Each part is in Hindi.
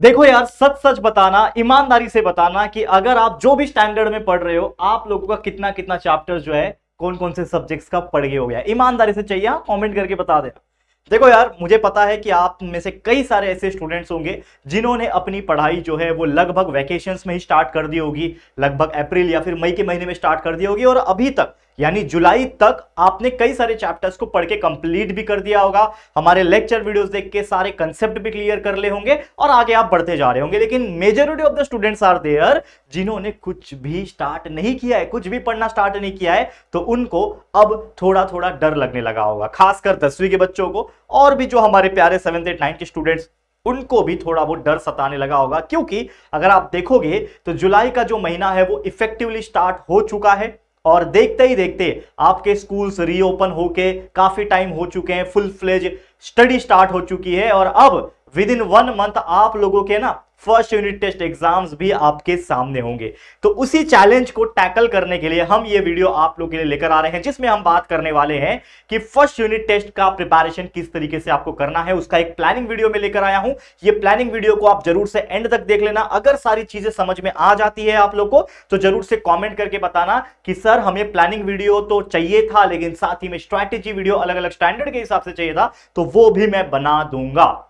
देखो यार, सच सच बताना, ईमानदारी से बताना कि अगर आप जो भी स्टैंडर्ड में पढ़ रहे हो, आप लोगों का कितना कितना चैप्टर जो है कौन कौन से सब्जेक्ट्स का पढ़ गए हो गया, ईमानदारी से चाहिए, कमेंट करके बता देना। देखो यार, मुझे पता है कि आप में से कई सारे ऐसे स्टूडेंट्स होंगे जिन्होंने अपनी पढ़ाई जो है वो लगभग वैकेशंस में ही स्टार्ट कर दी होगी, लगभग अप्रैल या फिर मई के महीने में स्टार्ट कर दी होगी, और अभी तक यानी जुलाई तक आपने कई सारे चैप्टर्स को पढ़ के कंप्लीट भी कर दिया होगा। हमारे लेक्चर वीडियोस देख के सारे कंसेप्ट भी क्लियर कर ले होंगे और आगे आप बढ़ते जा रहे होंगे। लेकिन majority of the students are there जिन्होंने कुछ भी स्टार्ट नहीं किया है, कुछ भी पढ़ना स्टार्ट नहीं किया है, तो उनको अब थोड़ा थोड़ा डर लगने लगा होगा, खासकर 10वीं के बच्चों को, और भी जो हमारे प्यारे 7th 8th 9th के स्टूडेंट्स उनको भी थोड़ा बहुत डर सताने लगा होगा। क्योंकि अगर आप देखोगे तो जुलाई का जो महीना है वो इफेक्टिवली स्टार्ट हो चुका है और देखते ही देखते आपके स्कूल्स रीओपन होके काफी टाइम हो चुके हैं, फुल फ्लेज स्टडी स्टार्ट हो चुकी है, और अब विद इन 1 मंथ आप लोगों के ना फर्स्ट यूनिट टेस्ट एग्जाम्स भी आपके सामने होंगे। तो उसी चैलेंज को टैकल करने के लिए हम ये वीडियो आप लोगों के लिए लेकर आ रहे हैं, जिसमें हम बात करने वाले हैं कि फर्स्ट यूनिट टेस्ट का प्रिपरेशन किस तरीके से आपको करना है, उसका एक प्लानिंग वीडियो में लेकर आया हूं। ये प्लानिंग वीडियो को आप जरूर से एंड तक देख लेना। अगर सारी चीजें समझ में आ जाती है आप लोग को, तो जरूर से कॉमेंट करके बताना कि सर हमें प्लानिंग वीडियो तो चाहिए था, लेकिन साथ ही में स्ट्रैटेजी वीडियो अलग अलग स्टैंडर्ड के हिसाब से चाहिए था, तो वो भी मैं बना दूंगा,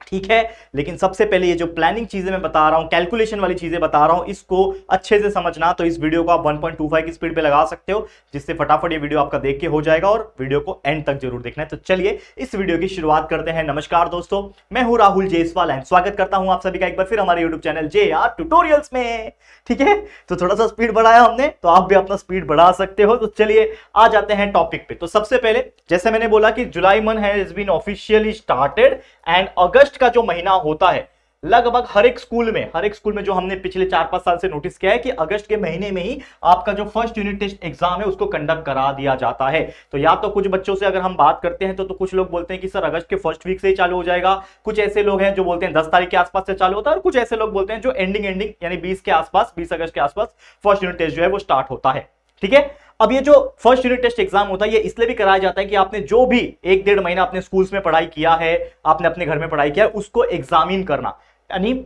ठीक है। लेकिन सबसे पहले ये जो प्लानिंग चीजें मैं बता रहा हूं, कैलकुलेशन वाली चीजें बता रहा हूं, इसको अच्छे से समझना। तो इस वीडियो को आप 1.25 की स्पीड पे लगा सकते हो, जिससे फटाफट ये वीडियो आपका देख के हो जाएगा, और वीडियो को एंड तक जरूर देखना है। तो चलिए इस वीडियो की शुरुआत करते हैं। नमस्कार दोस्तों, मैं हूं राहुल जायसवाल एंड स्वागत करता हूं आप सभी का एक बार फिर हमारे यूट्यूब चैनल JR ट्यूटोरियल्स में, ठीक है। तो थोड़ा सा स्पीड बढ़ाया हमने, तो आप भी अपना स्पीड बढ़ा सकते हो। तो चलिए आ जाते हैं टॉपिक पे। तो सबसे पहले जैसे मैंने बोला कि July month has been officially started and अगस्त का जो महीना होता है, लगभग हर एक स्कूल में जो हमने पिछले 4-5 साल से नोटिस किया है कि अगस्त के महीने में ही आपका जो फर्स्ट यूनिट टेस्ट एग्जाम है उसको कंडक्ट करा दिया जाता है। तो या तो कुछ बच्चों से अगर हम बात करते हैं तो कुछ लोग बोलते हैं कि सर अगस्त के फर्स्ट वीक से ही चालू हो जाएगा, कुछ ऐसे लोग हैं जो बोलते हैं 10 तारीख के आसपास से चालू होता है, और कुछ ऐसे लोग बोलते हैं जो एंडिंग यानी 20 के आसपास, 20 अगस्त के आसपास फर्स्ट यूनिट टेस्ट जो है वो स्टार्ट होता है, ठीक है। अब ये जो फर्स्ट यूनिट टेस्ट एग्जाम होता है ये इसलिए भी कराया जाता है कि आपने जो भी 1-1.5 महीना अपने स्कूल्स में पढ़ाई किया है, आपने अपने घर में पढ़ाई किया है, उसको एग्जामिन करना, यानी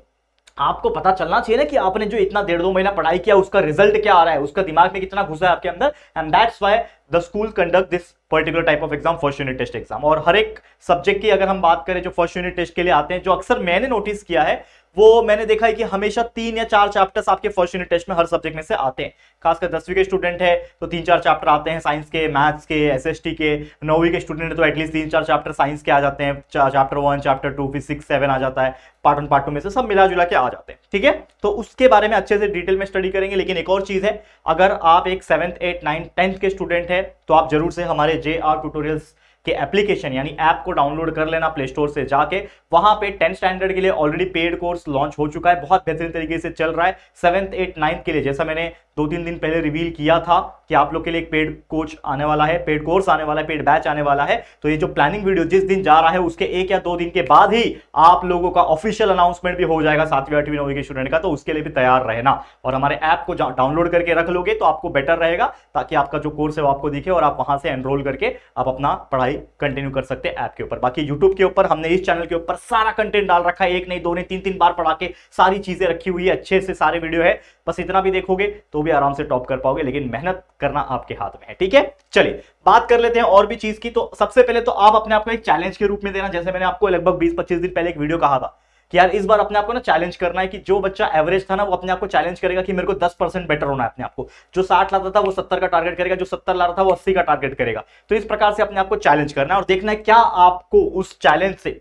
आपको पता चलना चाहिए ना कि आपने जो इतना 1.5-2 महीना पढ़ाई किया उसका रिजल्ट क्या आ रहा है, उसका दिमाग में कितना घुसा है आपके अंदर, and that's why the school conduct this particular type of exam, first unit test exam. और हर एक सब्जेक्ट की अगर हम बात करें जो फर्स्ट यूनिट टेस्ट के लिए आते हैं, जो अक्सर मैंने नोटिस किया है, वो मैंने देखा है कि हमेशा 3 या 4 चैप्टर्स आपके फर्स्ट यूनिट टेस्ट में हर सब्जेक्ट में से आते हैं। खासकर 10वीं के स्टूडेंट है तो 3-4 चैप्टर आते हैं साइंस के, मैथ्स के, SST के। 9वीं के स्टूडेंट है तो एटलीस्ट 3-4 चैप्टर साइंस के आ जाते हैं, चैप्टर 1, चैप्टर 2, फिर 6, 7 आ जाता है, पार्ट 1 पार्ट 2 में से सब मिला जुला के आ जाते हैं, ठीक है। तो उसके बारे में अच्छे से डिटेल में स्टडी करेंगे। लेकिन एक और चीज है, अगर आप एक 7th 8th 9th 10th के स्टूडेंट है तो आप जरूर से हमारे JR ट्यूटोरियल्स के एप्लीकेशन यानी ऐप को डाउनलोड कर लेना प्ले स्टोर से जाके। वहां पे 10th स्टैंडर्ड के लिए ऑलरेडी पेड कोर्स लॉन्च हो चुका है, बहुत बेहतरीन तरीके से चल रहा है। 7th 8th 9th के लिए जैसा मैंने 2-3 दिन पहले रिवील किया था कि आप लोग के लिए एक पेड कोच आने वाला है, पेड कोर्स आने वाला है, पेड बैच आने वाला है। तो ये जो प्लानिंग वीडियो जिस दिन जा रहा है उसके 1 या 2 दिन के बाद ही आप लोगों का ऑफिशियल अनाउंसमेंट भी हो जाएगा 7वीं 8वीं 9वीं के स्टूडेंट का। तो उसके लिए भी तैयार रहना, और हमारे ऐप को डाउनलोड करके रख लोगे तो आपको बेटर रहेगा, ताकि आपका जो कोर्स है वो आपको दिखे और आप वहां से एनरोल करके आप अपना पढ़ाई कंटिन्यू कर सकते हैं ऐप के ऊपर। बाकी यूट्यूब के ऊपर हमने इस चैनल के ऊपर सारा कंटेंट डाल रखा है, 1 नहीं 2 नहीं 3-3 बार पढ़ा के सारी चीजें रखी हुई है, अच्छे से सारे वीडियो है। बस इतना भी देखोगे तो भी आराम से टॉप कर पाओगे, लेकिन मेहनत करना आपके हाथ में है, ठीक है। चलिए बात कर लेते हैं और भी चीज की। तो सबसे पहले तो आप अपने आप को एक चैलेंज के रूप में देना, जैसे मैंने आपको लगभग 20-25 दिन पहले एक वीडियो कहा था कि यार इस बार अपने आप को ना चैलेंज करना है कि जो बच्चा एवरेज था ना वो अपने आप को चैलेंज करेगा कि मेरे को 10% बेटर होना है अपने आप को। जो 60 लाता था वो 70 का टारगेट करेगा, जो 70 ला रहा था वो 80 का टारगेट करेगा। तो इस प्रकार से अपने आप को चैलेंज करना है और देखना है क्या आपको उस चैलेंज से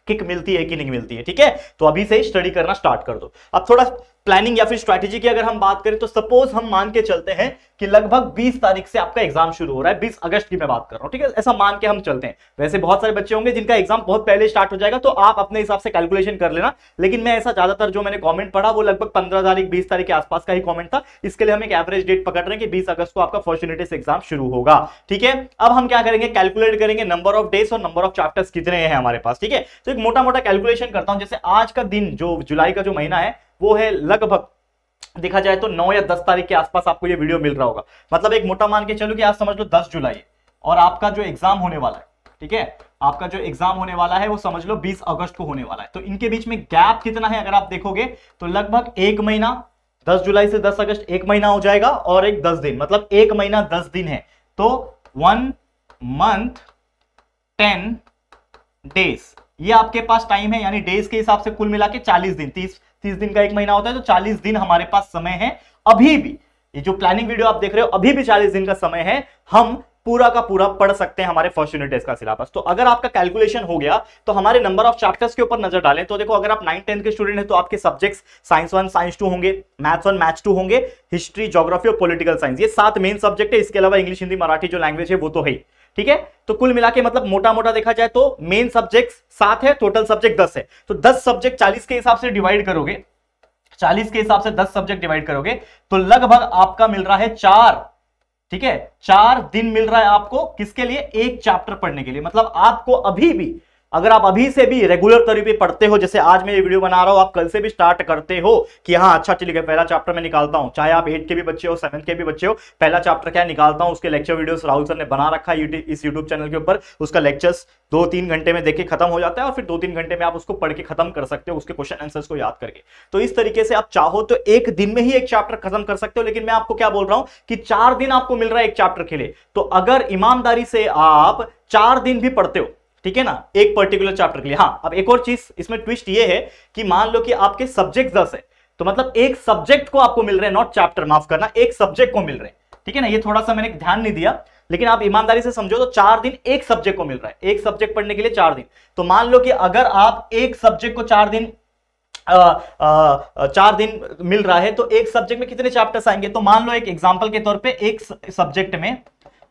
किक मिलती है कि नहीं मिलती है, ठीक है। तो अभी से स्टडी करना स्टार्ट कर दो। अब थोड़ा प्लानिंग या फिर स्ट्रैटेजी की अगर हम बात करें तो सपोज हम मान के चलते हैं कि लगभग 20 तारीख से आपका एग्जाम शुरू हो रहा है, 20 अगस्त की मैं बात कर रहा हूं, ठीक है। ऐसा मान के हम चलते हैं। वैसे बहुत सारे बच्चे होंगे जिनका एग्जाम बहुत पहले स्टार्ट हो जाएगा, तो आप अपने हिसाब से कैलकुलेशन कर लेना। लेकिन मैं ऐसा ज्यादातर जो मैंने कमेंट पढ़ा वो लगभग 15 तारीख 20 तारीख के आसपास का ही कमेंट था। इसके लिए हम एक एवरेज डेट पकड़ रहे हैं कि 20 अगस्त को आपका फर्स्ट यूनिट टेस्ट एग्जाम शुरू होगा, ठीक है। अब हम क्या करेंगे, कैलकुलेट करेंगे नंबर ऑफ डेज और नंबर ऑफ चैप्टर्स कितने हैं हमारे पास, ठीक है। तो एक मोटा मोटा कैलकुलेशन करता हूं। जैसे आज का दिन जो जुलाई का जो महीना है वो है लगभग देखा जाए तो 9 या 10 तारीख के आसपास आपको ये वीडियो मिल रहा होगा। मतलब एक मोटा मान के चलो कि आज समझ लो 10 जुलाई है और आपका जो एग्जाम होने वाला है, ठीक है। आपका जो एग्जाम होने वाला है वो समझ लो 20 अगस्त को होने वाला है। तो इनके बीच में गैप कितना है अगर आप देखोगे तो लगभग 1 महीना, 10 जुलाई से 10 अगस्त 1 महीना हो जाएगा और एक 10 दिन, मतलब 1 महीना 10 दिन है। तो 1 मंथ 10 डेज ये आपके पास टाइम है, यानी डेज के हिसाब से कुल मिला के 40 दिन, 30 दिन का 1 महीना होता है, तो 40 दिन हमारे पास समय है। अभी भी ये जो प्लानिंग वीडियो आप देख रहे हो अभी भी 40 दिन का समय है, हम पूरा का पूरा पढ़ सकते हैं हमारे फर्स्ट यूनिट टेस्ट का सिलेबस। तो अगर आपका कैलकुलेशन हो गया तो हमारे नंबर ऑफ चैप्टर्स के ऊपर नजर डालें तो देखो, अगर आप 9th 10th के स्टूडेंट हैं तो आपके सब्जेक्ट्स साइंस 1 साइंस 2 होंगे, मैथ्स 1 मैथ्स 2 होंगे, हिस्ट्री ज्योग्राफी और पॉलिटिकल साइंस, ये 7 मेन सब्जेक्ट है। इसके अलावा इंग्लिश हिंदी मराठी जो लैंग्वेज है वो तो है, ठीक है। तो कुल मिला के मतलब मोटा मोटा देखा जाए तो मेन सब्जेक्ट 7 है, टोटल सब्जेक्ट 10 है। तो 10 सब्जेक्ट 40 के हिसाब से डिवाइड करोगे, 40 के हिसाब से 10 सब्जेक्ट डिवाइड करोगे तो लगभग आपका मिल रहा है 4, ठीक है, 4 दिन मिल रहा है आपको किसके लिए, एक चैप्टर पढ़ने के लिए। मतलब आपको अभी भी, अगर आप अभी से भी रेगुलर तरीके पढ़ते हो, जैसे आज मैं ये वीडियो बना रहा हूं, आप कल से भी स्टार्ट करते हो कि हाँ अच्छा चलिए पहला चैप्टर मैं निकालता हूं, चाहे आप 8 के भी बच्चे हो 7 के भी बच्चे हो, पहला चैप्टर क्या निकालता हूं। उसके लेक्चर वीडियोस राहुल सर ने बना रखा है इस यूट्यूब चैनल के ऊपर, उसका लेक्चर्स 2-3 घंटे में देख के खत्म हो जाता है और फिर 2-3 घंटे में आप उसको पढ़ के खत्म कर सकते हो, उसके क्वेश्चन आंसर्स को याद करके। तो इस तरीके से आप चाहो तो एक दिन में ही एक चैप्टर खत्म कर सकते हो, लेकिन मैं आपको क्या बोल रहा हूं कि 4 दिन आपको मिल रहा है एक चैप्टर के लिए। तो अगर ईमानदारी से आप 4 दिन भी पढ़ते हो, ठीक है ना, एक पर्टिकुलर चैप्टर के लिए। हाँ, अब एक और चीज इसमें ट्विस्ट ये है कि मान लो कि आपके सब्जेक्ट 10 है, तो मतलब एक सब्जेक्ट को आपको मिल रहे हैं, नॉट चैप्टर, माफ करना, एक सब्जेक्ट को मिल रहे हैं, ठीक है ना। ये थोड़ा सा मैंने ध्यान नहीं दिया, लेकिन आप ईमानदारी से समझो तो 4 दिन एक सब्जेक्ट को मिल रहा है, एक सब्जेक्ट पढ़ने के लिए 4 दिन। तो मान लो कि अगर आप एक सब्जेक्ट को 4 दिन 4 दिन मिल रहा है तो एक सब्जेक्ट में कितने चैप्टर्स आएंगे। तो मान लो एक एग्जांपल के तौर पे एक सब्जेक्ट में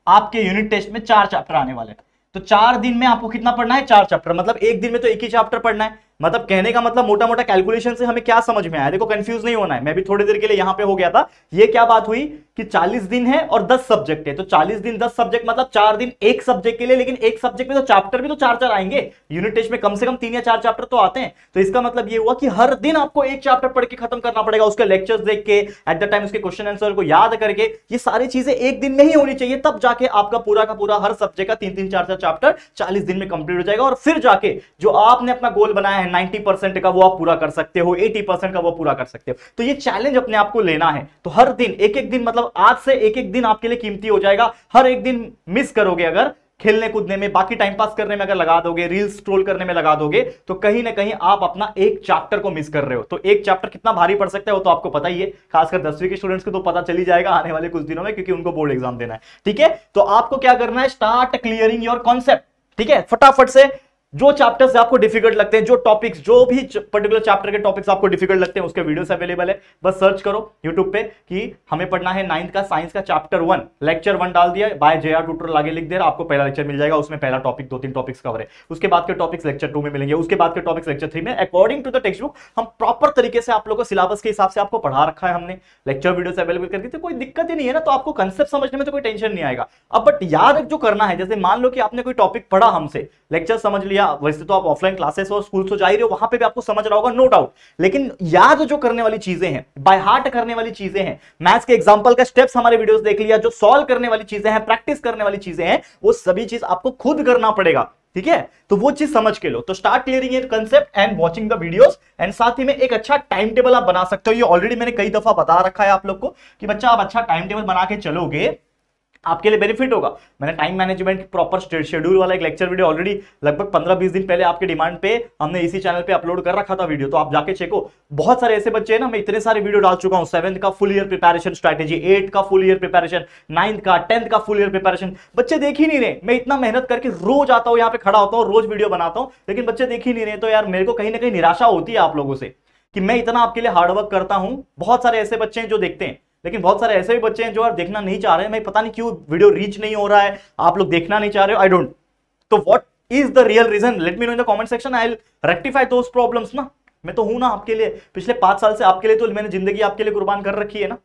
आपके यूनिट टेस्ट में 4 चैप्टर आने वाले हैं, तो 4 दिन में आपको कितना पढ़ना है, 4 चैप्टर, मतलब एक दिन में तो एक ही चैप्टर पढ़ना है। मतलब कहने का मतलब मोटा मोटा कैलकुलेशन से हमें क्या समझ में आया, देखो कंफ्यूज नहीं होना है, मैं भी थोड़ी देर के लिए यहां पे हो गया था। ये क्या बात हुई कि 40 दिन है और 10 सब्जेक्ट है, तो 40 दिन 10 सब्जेक्ट मतलब 4 दिन एक सब्जेक्ट के लिए, लेकिन एक सब्जेक्ट में तो चैप्टर भी तो 4-4 आएंगे। यूनिट टेस्ट में कम से कम 3 या 4 चैप्टर तो आते हैं। तो इसका मतलब ये हुआ कि हर दिन आपको एक चैप्टर पढ़ के खत्म करना पड़ेगा, उसके लेक्चर्स देख के, एट द टाइम उसके क्वेश्चन आंसर को याद करके। ये सारी चीजें एक दिन में ही होनी चाहिए, तब जाके आपका पूरा का पूरा हर सब्जेक्ट का 3-3 4-4 चैप्टर 40 दिन में कंप्लीट हो जाएगा, और फिर जाके जो आपने अपना गोल बनाया है 90% का वो आप पूरा कर सकते हो, 80% का वो पूरा कर सकते हो। तो ये चैलेंज अपने आप को लेना है। तो हर दिन एक एक दिन, मतलब आज से एक एक दिन आपके लिए कीमती हो जाएगा। हर एक दिन मिस करोगे अगर खेलने कूदने में, बाकी टाइम पास करने में अगर लगा दोगे, रील्स स्क्रॉल करने में लगा दोगे, तो कहीं ना कहीं आप अपना एक चैप्टर को मिस कर रहे हो। तो एक चैप्टर कितना भारी पड़ सकता है वो तो आपको पता ही है, खासकर 10वीं के स्टूडेंट्स को तो पता चली जाएगा आने वाले कुछ दिनों में, क्योंकि उनको बोर्ड एग्जाम देना है, ठीक है। तो आपको क्या करना है, स्टार्ट क्लियरिंग योर कॉन्सेप्ट, ठीक है। फटाफट से जो चैप्टर्स आपको डिफिकल्ट लगते हैं, जो टॉपिक्स, जो भी पर्टिकुलर चैप्टर के टॉपिक्स आपको डिफिकल्ट लगते हैं, उसके वीडियोस अवेलेबल है। बस सर्च करो यूट्यूब पे कि हमें पढ़ना है 9th का साइंस का चैप्टर 1, लेक्चर 1 डाल दिया, बाय JR ट्यूटोरियल आगे लिख दे रहा, आपको पहला लेक्चर मिल जाएगा, उसमें पहला टॉपिक 2-3 टॉपिक्स कवर है। उसके बाद के टॉपिक्स लेक्चर 2 में मिलेंगे, उसके बाद के टॉपिक्स लेक्चर 3 में। According to the text book हम प्रॉपर तरीके से आप लोगों को सिलेबस के हिसाब से आपको पढ़ा रखा है हमने, लेक्चर वीडियोस अवेलेबल करके, तो कोई दिक्कत ही नहीं है ना। तो आपको कंसेप्ट समझने में तो कोई टेंशन नहीं आएगा। अब बट याद जो करना है, जैसे मान लो कि आपने कोई टॉपिक पढ़ा हमसे, लेक्चर समझ लिया, वैसे तो आप ऑफलाइन क्लासेस और स्कूल से जा रहे हो, वहां पे भी आपको समझ रहा होगा, नो डाउट, लेकिन याद जो करने वाली चीजें हैं, बाय हार्ट करने वाली चीजें हैं, मैथ्स के एग्जांपल का स्टेप्स हमारे वीडियोस देख लिया, जो सॉल्व करने वाली चीजें हैं, प्रैक्टिस करने वाली चीजें हैं, वो सभी चीज आपको खुद करना पड़ेगा, ठीक है। तो वो चीज समझ के लो। तो start clearing your concept and watching the videos, and साथ ही में एक अच्छा टाइम टेबल आप बना सकते हो। ये ऑलरेडी मैंने कई दफा बता रखा है आप लोग को कि बच्चा आप अच्छा टाइम टेबल बना के चलोगे, आपके लिए बेनिफिट होगा। मैंने टाइम मैनेजमेंट प्रॉपर शेड्यूल वाला एक लेक्चर वीडियो ऑलरेडी लगभग 15-20 दिन पहले आपके डिमांड पे हमने इसी चैनल पे अपलोड कर रखा था वीडियो, तो आप जाके चेको। बहुत सारे ऐसे बच्चे हैं ना, मैं इतने सारे वीडियो डाल चुका हूं, 7th का full year preparation strategy, 8th का फुल ईयर प्रिपरेशन, 9th का 10th का फुल ईयर प्रिपरेशन, बच्चे देख ही नहीं रहे। मैं इतना मेहनत करके रोज आता हूं, यहाँ पे खड़ा होता हूं, रोज वीडियो बनाता हूं, लेकिन बच्चे देख ही नहीं रहे। तो यार मेरे को कहीं ना कहीं निराशा होती है आप लोगों से कि मैं इतना आपके लिए हार्डवर्क करता हूं। बहुत सारे ऐसे बच्चे हैं जो देखते हैं, लेकिन बहुत सारे ऐसे भी बच्चे हैं जो यार देखना नहीं चाह रहे हैं। मैं पता नहीं क्यों वीडियो रीच नहीं हो रहा है, आप लोग देखना नहीं चाह रहे हो, आई डोंट। तो what is the real reason, let me know in the comment section, I will rectify those problems ना। मैं तो हूं ना आपके लिए, पिछले 5 साल से आपके लिए, तो मैंने जिंदगी आपके लिए कुर्बान कर रखी है ना,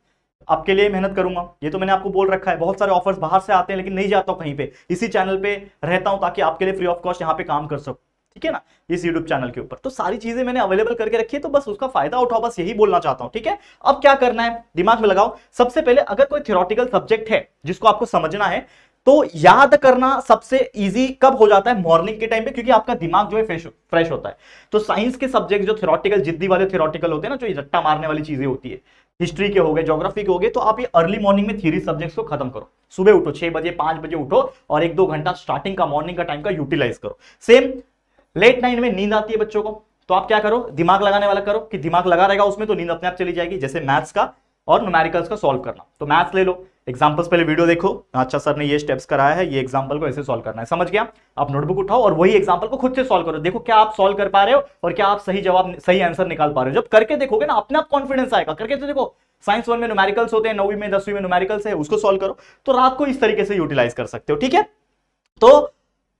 आपके लिए मेहनत करूंगा, ये तो मैंने आपको बोल रखा है। बहुत सारे ऑफर्स बाहर से आते हैं, लेकिन नहीं जाता हूं कहीं पे, इसी चैनल पे रहता हूं ताकि आपके लिए फ्री ऑफ कॉस्ट यहाँ पे काम कर सकूं, ठीक है ना, इस YouTube चैनल के ऊपर। तो सारी चीजें मैंने अवेलेबल करके रखी है, तो बस उसका फायदा उठाओ, बस यही बोलना चाहता हूं, ठीक है। अब क्या करना है, दिमाग में लगाओ। सबसे पहले अगर कोई थ्योरेटिकल सब्जेक्ट है जिसको आपको समझना है, तो याद करना सबसे इजी कब हो जाता है? मॉर्निंग के टाइम पे, क्योंकि आपका दिमाग जो है फ्रेश होता है। तो साइंस के सब्जेक्ट जो थ्योरेटिकल जिद्दी वाले थ्योरेटिकल होते हैं ना, जो रट्टा मारने वाली चीजें होती है, हिस्ट्री के हो गए, ज्योग्राफी के हो गए, तो आप ये अर्ली मॉर्निंग में थ्योरी सब्जेक्ट्स को खत्म करो। सुबह उठो 6 बजे 5 बजे उठो और 1-2 घंटा स्टार्टिंग का मॉर्निंग का टाइम का यूटिलाइज करो। सेम लेट नाइट में नींद आती है बच्चों को, तो आप क्या करो? दिमाग लगाने वाला करो कि दिमाग लगा रहेगा उसमें तो नींद अपने आप चली जाएगी। जैसे मैथ्स का और न्यूमेरिकल्स का सॉल्व करना, तो मैथ्स ले लो, एग्जांपल्स पहले वीडियो देखो, अच्छा सर ने ये स्टेप्स कराया है, ये एग्जांपल को ऐसे सॉल्व करना है, समझ गया? आप नोटबुक उठाओ और वही एग्जांपल को खुद से सॉल्व करो, देखो क्या आप सॉल्व कर पा रहे हो और क्या आप सही जवाब सही आंसर निकाल पा रहे हो। जब करके देखोगे ना अपने आप कॉन्फिडेंस आएगा। करके तो देखो, साइंस 1 में न्यूमेरिकल्स होते हैं, 9वीं में 10वीं में न्यूमेरिकल्स है, उसको सॉल्व करो। तो रात को इस तरीके से यूटिलाइज कर सकते हो, ठीक है? तो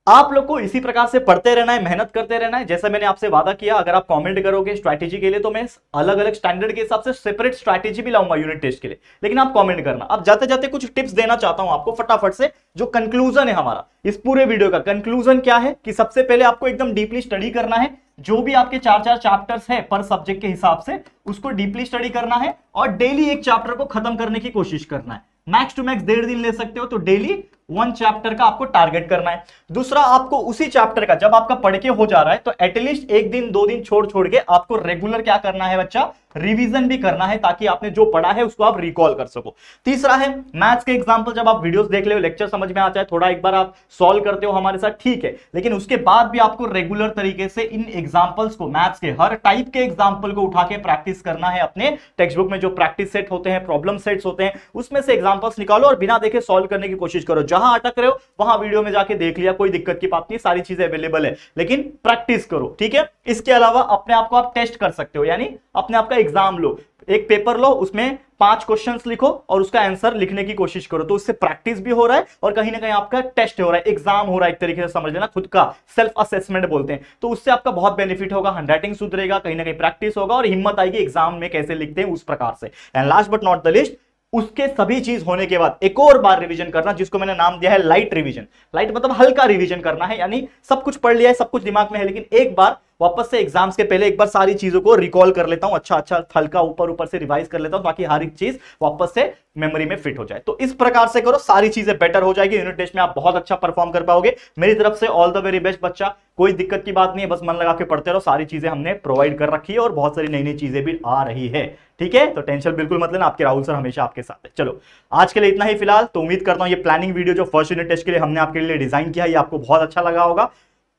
आप लोग को इसी प्रकार से पढ़ते रहना है, मेहनत करते रहना है। जैसा मैंने आपसे वादा किया, अगर आप कमेंट करोगे स्ट्रैटेजी के लिए तो मैं अलग अलग स्टैंडर्ड के हिसाब से सेपरेट स्ट्रैटेजी भी लाऊंगा यूनिट टेस्ट के लिए, लेकिन आप कमेंट करना। अब जाते जाते कुछ टिप्स देना चाहता हूं आपको फटाफट से। जो कंक्लूजन है हमारा इस पूरे वीडियो का, कंक्लूजन क्या है कि सबसे पहले आपको एकदम डीपली स्टडी करना है। जो भी आपके 4-4 चैप्टर्स है पर सब्जेक्ट के हिसाब से, उसको डीपली स्टडी करना है और डेली एक चैप्टर को खत्म करने की कोशिश करना है। मैक्स टू मैक्स 1.5 दिन ले सकते हो, तो डेली 1 चैप्टर का आपको टारगेट करना है। दूसरा, आपको उसी चैप्टर का जब आपका पढ़ के हो जा रहा है तो एटलीस्ट 1 दिन 2 दिन छोड़ छोड़ के आपको रेगुलर क्या करना है बच्चा? रिवीजन भी करना है, ताकि आपने जो पढ़ा है उसको आप रिकॉल कर सको। तीसरा है मैथ्स के एग्जांपल, जब आप वीडियोस देख ले हो, लेक्चर समझ में आता है, थोड़ा एक बार आप सॉल्व करते हो हमारे साथ, ठीक है, लेकिन उसके बाद भी आपको रेगुलर तरीके से इन एग्जांपल्स को, मैथ्स के हर टाइप के एग्जांपल को उठा के प्रैक्टिस करना है। अपने टेक्स्ट बुक में जो प्रैक्टिस सेट होते हैं, प्रॉब्लम सेट्स होते हैं, उसमें से एग्जांपल्स निकालो और बिना देखे सॉल्व करने की कोशिश करो। जहां अटक रहे हो वहां वीडियो में जाके देख लिया, कोई दिक्कत की बात नहीं, सारी चीजें अवेलेबल है, लेकिन प्रैक्टिस करो, ठीक है? इसके अलावा अपने आप को आप टेस्ट कर सकते हो, यानी अपने आप का एग्जाम लो, एक पेपर लो, उसमें 5 क्वेश्चंस लिखो और उसका आंसर लिखने की कोशिश करो। तो उससे प्रैक्टिस भी हो रहा है और कहीं ना कहीं आपका टेस्ट हो रहा है, एग्जाम हो रहा है, एक तरीके से समझ लेना, खुद का सेल्फ असेसमेंट बोलते हैं। तो उससे आपका बहुत बेनिफिट होगा, हैंडराइटिंग सुधरेगा, कहीं ना कहीं प्रैक्टिस होगा और हिम्मत आएगी एग्जाम में कैसे लिखते हैं उस प्रकार से। And last but not the list, उसके सभी चीज होने के बाद एक और बार रिवीजन करना, जिसको मैंने नाम दिया है लाइट रिवीजन। लाइट मतलब हल्का रिवीजन करना है, यानी सब कुछ पढ़ लिया है, सब कुछ दिमाग में है, लेकिन एक बार वापस से एग्जाम्स के पहले एक बार सारी चीजों को रिकॉल कर लेता हूं, अच्छा हल्का ऊपर से रिवाइज कर लेता हूं, ताकि हर एक चीज वापस से मेमोरी में फिट हो जाए। तो इस प्रकार से करो, सारी चीजें बेटर हो जाएगी, यूनिट टेस्ट में आप बहुत अच्छा परफॉर्म कर पाओगे। मेरी तरफ से ऑल द वेरी बेस्ट बच्चा, कोई दिक्कत की बात नहीं है, बस मन लगा के पढ़ते रहो, सारी चीजें हमने प्रोवाइड कर रखी है और बहुत सारी नई नई चीजें भी आ रही है, ठीक है? तो टेंशन बिल्कुल मत लेना, आपके राहुल सर हमेशा आपके साथ है। चलो आज के लिए इतना ही फिलहाल। तो उम्मीद करता हूं ये प्लानिंग वीडियो जो फर्स्ट यूनिट टेस्ट के लिए हमने आपके लिए डिजाइन किया है, ये आपको बहुत अच्छा लगा होगा।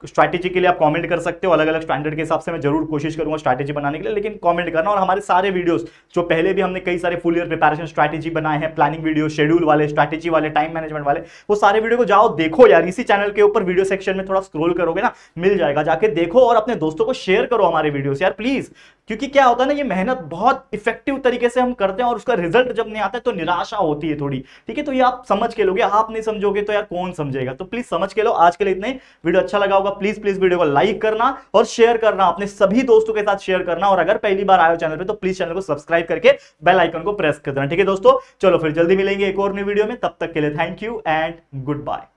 स्ट्रैटेजी के लिए आप कमेंट कर सकते हो, अलग अलग स्टैंडर्ड के हिसाब से मैं जरूर कोशिश करूंगा स्ट्रैटेजी बनाने के लिए, लेकिन कमेंट करना। और हमारे सारे वीडियोस जो पहले भी हमने कई सारे फुल ईयर प्रिपरेशन स्ट्रैटेजी बनाए हैं, प्लानिंग वीडियो, शेड्यूल वाले, स्ट्रैटेजी वाले, टाइम मैनेजमेंट वाले, वो सारे वीडियो को जाओ देखो यार। इसी चैनल के ऊपर वीडियो सेक्शन में थोड़ा स्क्रॉल करोगे ना, मिल जाएगा, जाके देखो और अपने दोस्तों को शेयर करो हमारे वीडियोस यार प्लीज। क्योंकि क्या होता है ना, ये मेहनत बहुत इफेक्टिव तरीके से हम करते हैं और उसका रिजल्ट जब नहीं आता है तो निराशा होती है थोड़ी, ठीक है? तो ये आप समझ के लोगे, आप नहीं समझोगे तो यार कौन समझेगा? तो प्लीज समझ के लो। आज के लिए इतने, वीडियो अच्छा लगा होगा प्लीज वीडियो को लाइक करना और शेयर करना, अपने सभी दोस्तों के साथ शेयर करना। और अगर पहली बार आए हो चैनल पे तो प्लीज चैनल को सब्सक्राइब करके बेल आइकन को प्रेस कर देना, ठीक है दोस्तों? चलो फिर जल्दी मिलेंगे एक और नई वीडियो में, तब तक के लिए thank you and good bye.